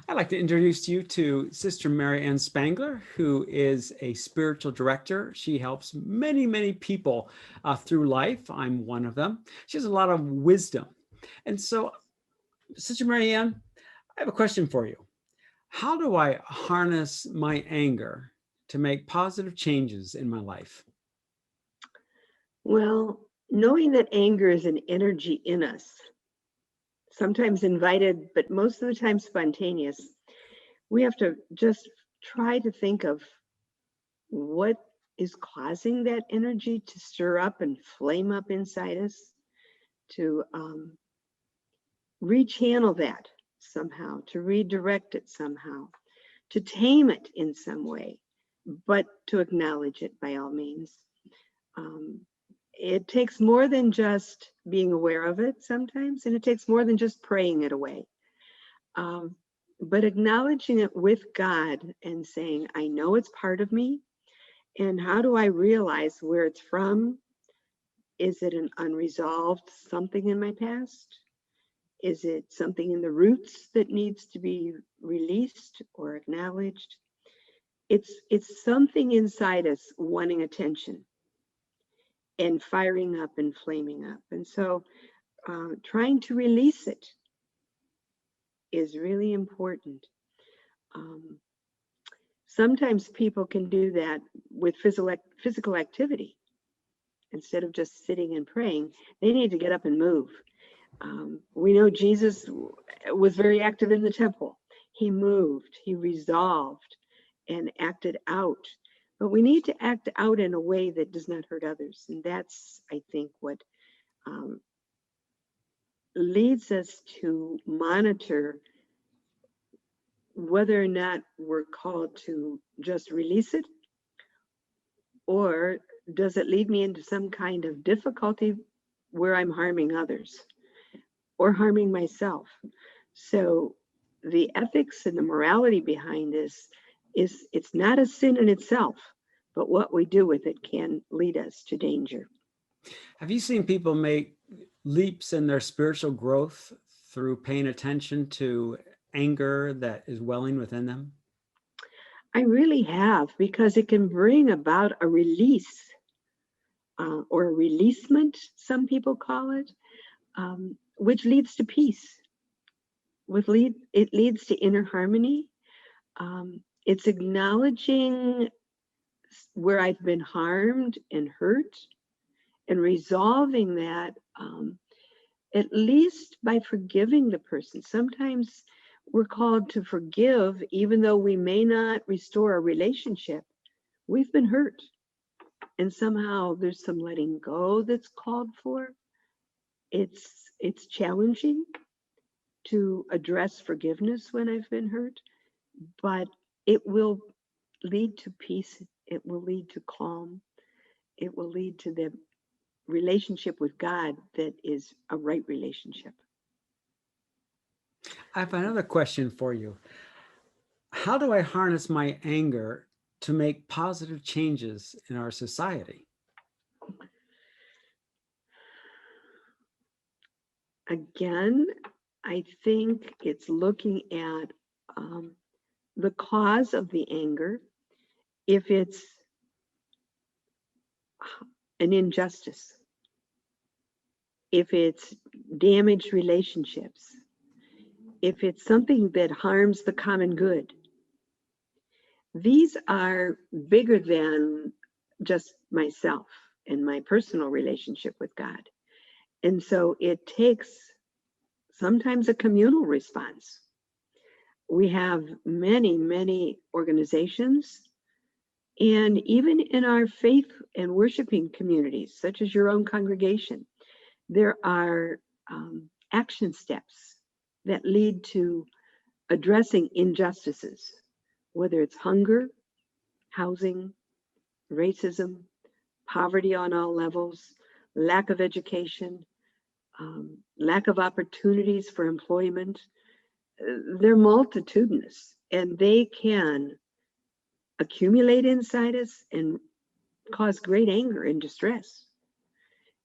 I'd like to introduce you to Sister Maryann Spangler, who is a spiritual director. She helps many, many people through life. I'm one of them. She has a lot of wisdom. And so, Sister Maryann, I have a question for you. How do I harness my anger to make positive changes in my life? Well, knowing that anger is an energy in us, sometimes invited, but most of the time spontaneous, we have to just try to think of what is causing that energy to stir up and flame up inside us, to rechannel that somehow, to redirect it somehow, to tame it in some way, but to acknowledge it by all means. It takes more than just being aware of it sometimes, and it takes more than just praying it away. But acknowledging it with God and saying, I know it's part of me, and how do I realize where it's from? Is it an unresolved something in my past? Is it something in the roots that needs to be released or acknowledged? It's something inside us wanting attention and firing up and flaming up. And so trying to release it is really important. Sometimes people can do that with physical activity. Instead of just sitting and praying, they need to get up and move. We know Jesus was very active in the temple. He moved, he resolved, and acted out. But we need to act out in a way that does not hurt others. And that's, I think, what leads us to monitor whether or not we're called to just release it, or does it lead me into some kind of difficulty where I'm harming others or harming myself? So the ethics and the morality behind this is, it's not a sin in itself, but what we do with it can lead us to danger. Have you seen people make leaps in their spiritual growth through paying attention to anger that is welling within them? I really have, because it can bring about a release or a releasement, some people call it, which leads to peace. It leads to inner harmony. It's acknowledging where I've been harmed and hurt and resolving that, at least by forgiving the person. Sometimes we're called to forgive, even though we may not restore a relationship. We've been hurt, and somehow there's some letting go that's called for. It's challenging to address forgiveness when I've been hurt, but it will lead to peace. It will lead to calm. It will lead to the relationship with God that is a right relationship. I have another question for you. How do I harness my anger to make positive changes in our society? Again, I think it's looking at the cause of the anger. If it's an injustice, if it's damaged relationships, if it's something that harms the common good, these are bigger than just myself and my personal relationship with God. And so it takes sometimes a communal response. We have many, many organizations, and even in our faith and worshiping communities, such as your own congregation, there are action steps that lead to addressing injustices, whether it's hunger, housing, racism, poverty on all levels, lack of education, lack of opportunities for employment. They're multitudinous, and they can accumulate inside us and cause great anger and distress.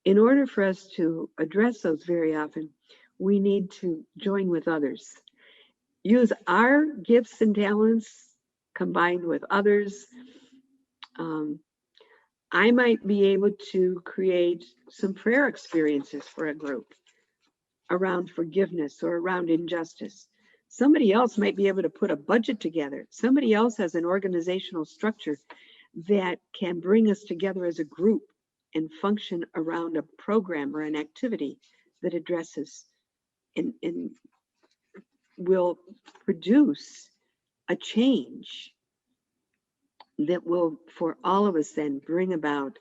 In order for us to address those, very often, we need to join with others. Use our gifts and talents combined with others. I might be able to create some prayer experiences for a group around forgiveness or around injustice. Somebody else might be able to put a budget together. Somebody else has an organizational structure that can bring us together as a group and function around a program or an activity that addresses and will produce a change that will, for all of us, then bring about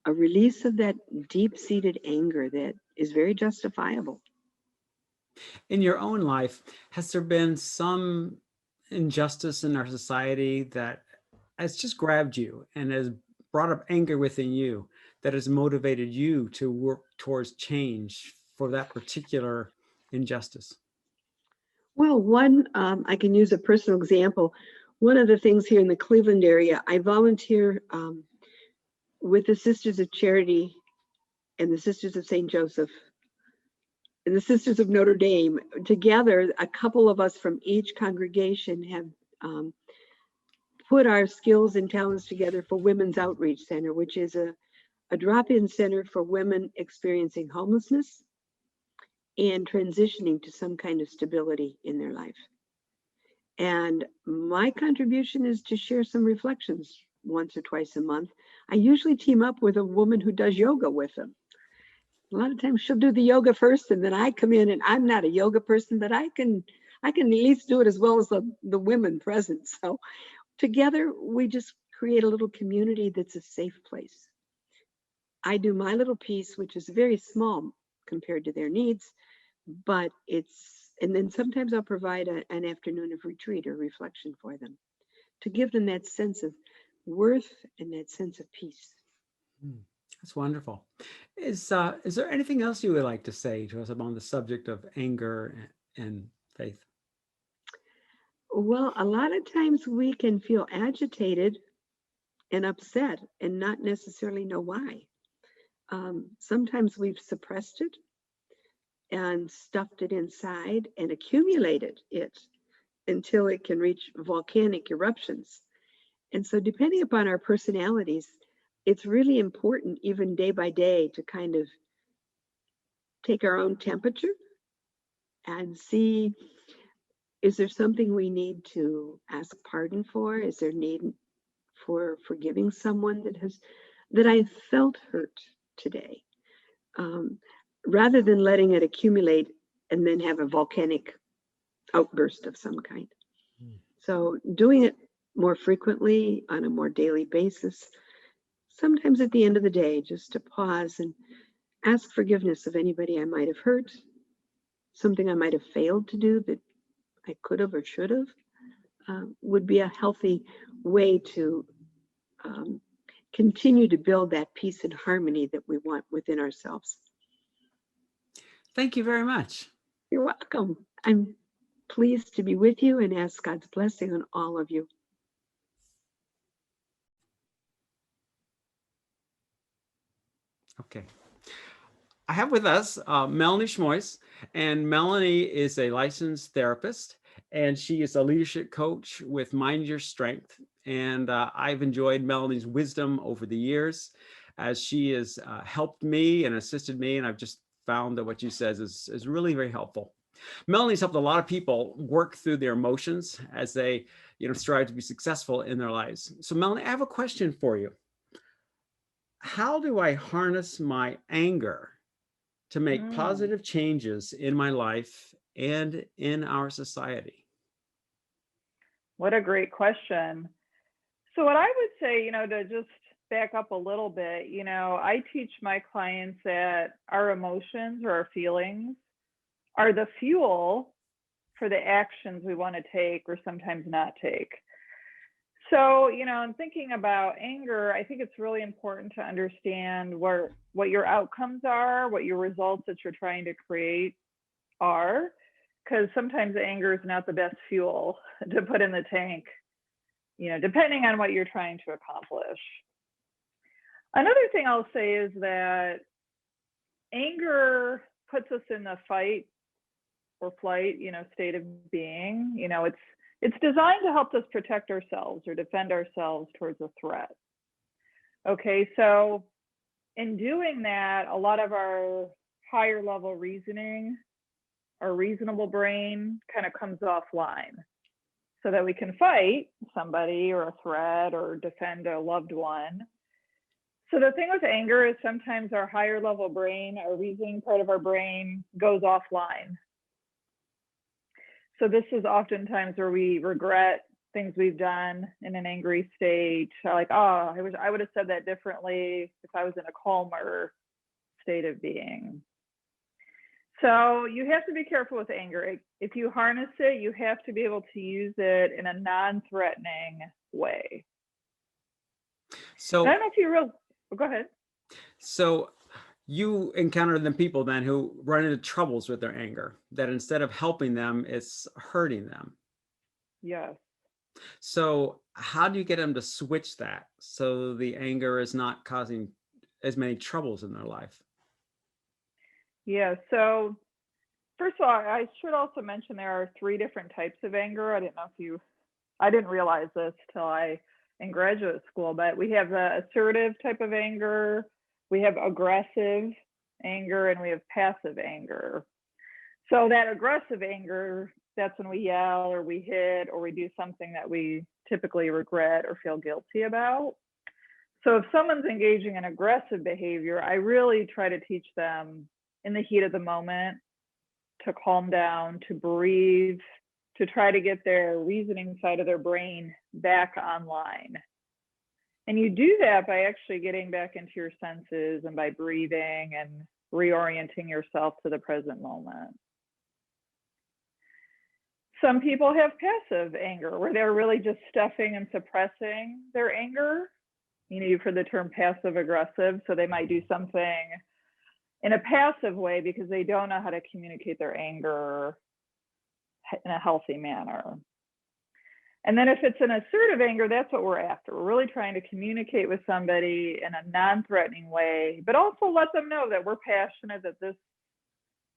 a release of that deep-seated anger that is very justifiable. In your own life, has there been some injustice in our society that has just grabbed you and has brought up anger within you that has motivated you to work towards change for that particular injustice? Well, I can use a personal example. One of the things here in the Cleveland area, I volunteer with the Sisters of Charity and the Sisters of St. Joseph and the Sisters of Notre Dame. Together, a couple of us from each congregation have put our skills and talents together for Women's Outreach Center, which is a drop-in center for women experiencing homelessness and transitioning to some kind of stability in their life. And my contribution is to share some reflections once or twice a month. I usually team up with a woman who does yoga with them. A lot of times she'll do the yoga first, and then I come in, and I'm not a yoga person, but I can at least do it as well as the women present. So together we just create a little community that's a safe place. I do my little piece, which is very small compared to their needs, but and then sometimes I'll provide an afternoon of retreat or reflection for them to give them that sense of worth and that sense of peace. That's wonderful. Is there anything else you would like to say to us about the subject of anger and faith? Well, a lot of times we can feel agitated and upset and not necessarily know why. Sometimes we've suppressed it and stuffed it inside and accumulated it until it can reach volcanic eruptions. And so depending upon our personalities, it's really important even day by day to kind of take our own temperature and see, is there something we need to ask pardon for? Is there need for forgiving someone that I felt hurt today? Rather than letting it accumulate and then have a volcanic outburst of some kind. So doing it more frequently on a more daily basis, sometimes at the end of the day, just to pause and ask forgiveness of anybody I might have hurt, something I might have failed to do that I could have or should have, would be a healthy way to continue to build that peace and harmony that we want within ourselves. Thank you very much. You're welcome. I'm pleased to be with you and ask God's blessing on all of you. Okay. I have with us Melanie Schmois, and Melanie is a licensed therapist, and she is a leadership coach with Mind Your Strength. And I've enjoyed Melanie's wisdom over the years as she has helped me and assisted me, and I've just found that what she says is really very helpful. Melanie's helped a lot of people work through their emotions as they strive to be successful in their lives. So Melanie, I have a question for you. How do I harness my anger to make positive changes in my life and in our society? What a great question. So what I would say, to just back up a little bit, I teach my clients that our emotions or our feelings are the fuel for the actions we want to take or sometimes not take. So, in thinking about anger, I think it's really important to understand what your outcomes are, what your results that you're trying to create are, because sometimes anger is not the best fuel to put in the tank, depending on what you're trying to accomplish. Another thing I'll say is that anger puts us in the fight or flight, state of being. It's designed to help us protect ourselves or defend ourselves towards a threat. Okay, so in doing that, a lot of our higher level reasoning, our reasonable brain kind of comes offline so that we can fight somebody or a threat or defend a loved one. So the thing with anger is sometimes our higher level brain, our reasoning part of our brain goes offline. So this is oftentimes where we regret things we've done in an angry state. Like, oh, I would have said that differently if I was in a calmer state of being. So you have to be careful with anger. If you harness it, you have to be able to use it in a non-threatening way. So I don't know if you go ahead. So you encounter them people then who run into troubles with their anger, that instead of helping them, it's hurting them. Yes. So how do you get them to switch that so the anger is not causing as many troubles in their life? Yeah, so first of all, I should also mention there are 3 different types of anger. I didn't realize this till in graduate school, but we have the assertive type of anger, we have aggressive anger, and we have passive anger. So that aggressive anger, that's when we yell or we hit or we do something that we typically regret or feel guilty about. So if someone's engaging in aggressive behavior, I really try to teach them in the heat of the moment to calm down, to breathe, to try to get their reasoning side of their brain back online. And you do that by actually getting back into your senses and by breathing and reorienting yourself to the present moment. Some people have passive anger where they're really just stuffing and suppressing their anger. You've heard the term passive aggressive. So they might do something in a passive way because they don't know how to communicate their anger in a healthy manner. And then if it's an assertive anger, that's what we're after. We're really trying to communicate with somebody in a non-threatening way, but also let them know that we're passionate, that this,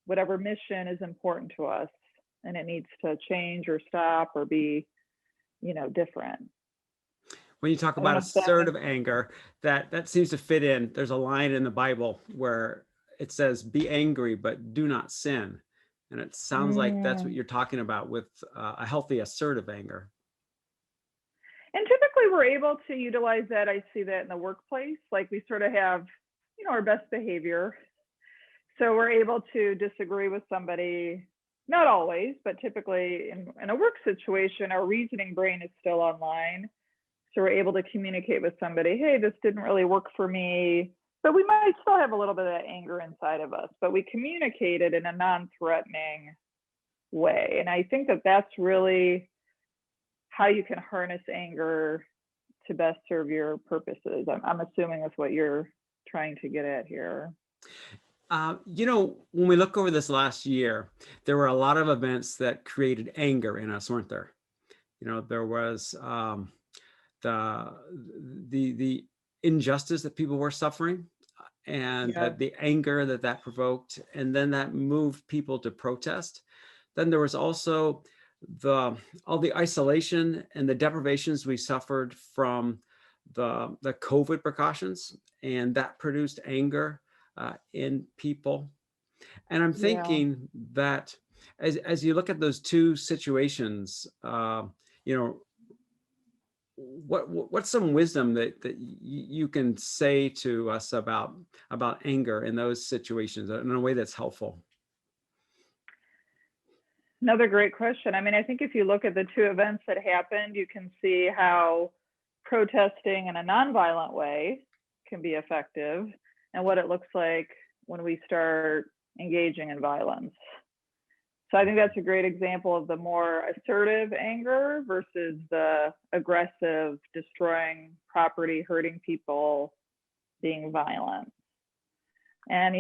whatever mission is important to us, and it needs to change or stop or be, different. When you talk about assertive anger, that seems to fit in. There's a line in the Bible where it says, "Be angry, but do not sin." And it sounds like that's what you're talking about with a healthy assertive anger. And typically we're able to utilize that. I see that in the workplace, like we sort of have, our best behavior. So we're able to disagree with somebody, not always, but typically in a work situation, our reasoning brain is still online. So we're able to communicate with somebody, hey, this didn't really work for me, but we might still have a little bit of that anger inside of us, but we communicate it in a non-threatening way. And I think that that's really how you can harness anger to best serve your purposes. I'm assuming that's what you're trying to get at here. When we look over this last year, there were a lot of events that created anger in us, weren't there? There was the injustice that people were suffering, and the anger that provoked, and then that moved people to protest. Then there was also all the isolation and the deprivations we suffered from the COVID precautions, and that produced anger in people. And I'm thinking that as you look at those two situations, what's some wisdom that you can say to us about anger in those situations in a way that's helpful? Another great question. I think if you look at the two events that happened, you can see how protesting in a nonviolent way can be effective and what it looks like when we start engaging in violence. So I think that's a great example of the more assertive anger versus the aggressive, destroying property, hurting people, being violent. And,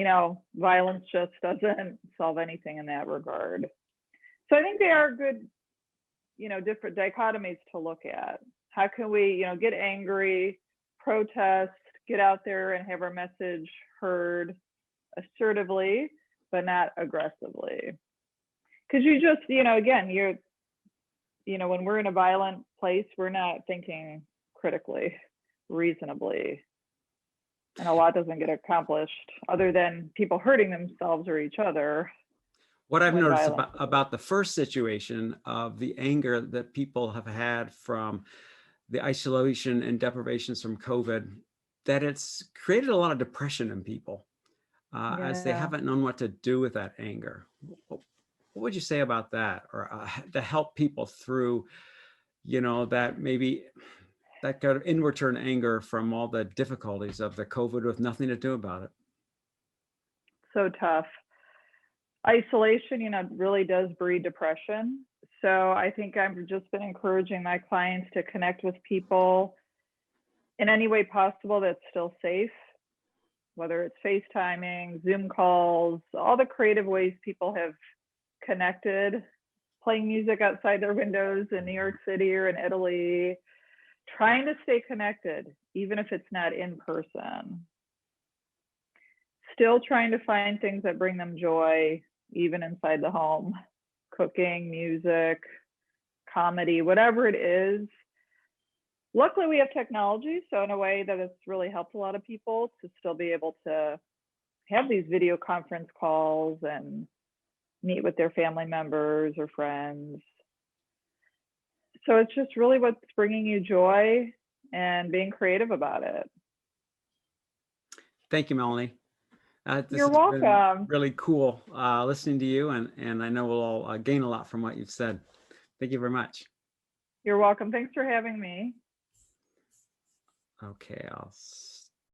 violence just doesn't solve anything in that regard. So I think they are good, different dichotomies to look at. How can we, get angry, protest, get out there and have our message heard assertively, but not aggressively. Because you just, again, when we're in a violent place, we're not thinking critically, reasonably. And a lot doesn't get accomplished other than people hurting themselves or each other. What I've when noticed violent- about the first situation of the anger that people have had from the isolation and deprivations from COVID, that it's created a lot of depression in people as they Yeah. haven't known what to do with that anger. What would you say about that, or to help people through, that maybe that kind of inward turn anger from all the difficulties of the COVID with nothing to do about it? So tough. Isolation, really does breed depression. So I think I've just been encouraging my clients to connect with people in any way possible that's still safe, whether it's FaceTiming, Zoom calls, all the creative ways people have connected, playing music outside their windows in New York City or in Italy, trying to stay connected, even if it's not in person. Still trying to find things that bring them joy, even inside the home, cooking, music, comedy, whatever it is. Luckily, we have technology, so in a way that it's really helped a lot of people to still be able to have these video conference calls and meet with their family members or friends. So it's just really what's bringing you joy and being creative about it. Thank you, Melanie. This You're has been welcome. really cool listening to you, and I know we'll all gain a lot from what you've said. Thank you very much. You're welcome. Thanks for having me. Okay, I'll